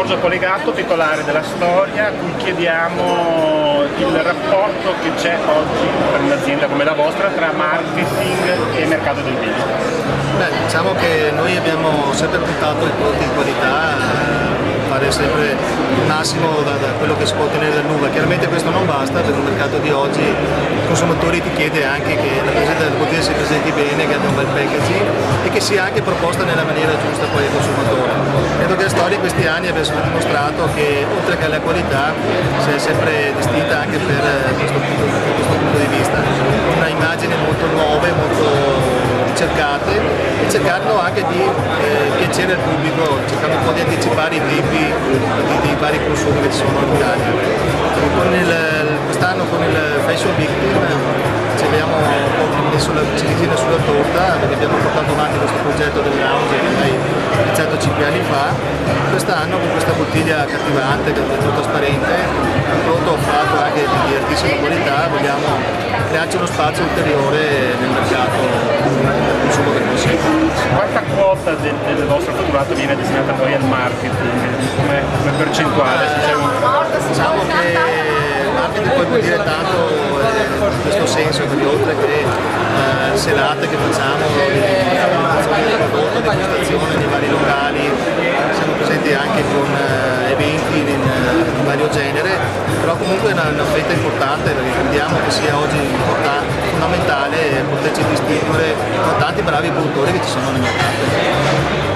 Giorgio Poligatto, titolare della Storia, a cui chiediamo il rapporto che c'è oggi per un'azienda come la vostra tra marketing e mercato del vino. Beh, diciamo che noi abbiamo sempre puntato i prodotti di qualità, fare sempre il massimo da quello che si può ottenere dall'uva. Chiaramente questo non basta, per un mercato di oggi il consumatore ti chiede anche che la bottiglia si presenti bene, che abbia un bel packaging e che sia anche proposta nella maniera giusta poi al consumatore. Credo che la Storia in questi anni abbia sempre dimostrato che oltre che alla qualità si è sempre distinta anche per questo punto di vista, una immagine molto nuove, molto cercate e cercando anche di piacere al pubblico, cercando un po' di anticipare i tempi di vari consumi che ci sono in Italia. Quest'anno con il Fashion Victim ci abbiamo messo la ciliegina sulla torta perché abbiamo portato avanti questo progetto del lounge che ormai è iniziato 5 anni fa. Quest'anno con questa bottiglia cattivante, trasparente, un prodotto fatto anche di altissima qualità, vogliamo crearci uno spazio ulteriore nel mercato del consumo del consumo. Quanta quota del vostro fatturato viene destinata poi al marketing? Come percentuale? Diciamo che il marketing poi può dire tanto in questo senso, perché oltre che serate che facciamo di presentazione del prodotto, degustazione nei vari locali, siamo presenti anche con eventi di vario genere, però comunque è una fetta importante perché crediamo che sia oggi fondamentale poterci distinguere da tanti bravi produttori che ci sono nel mercato.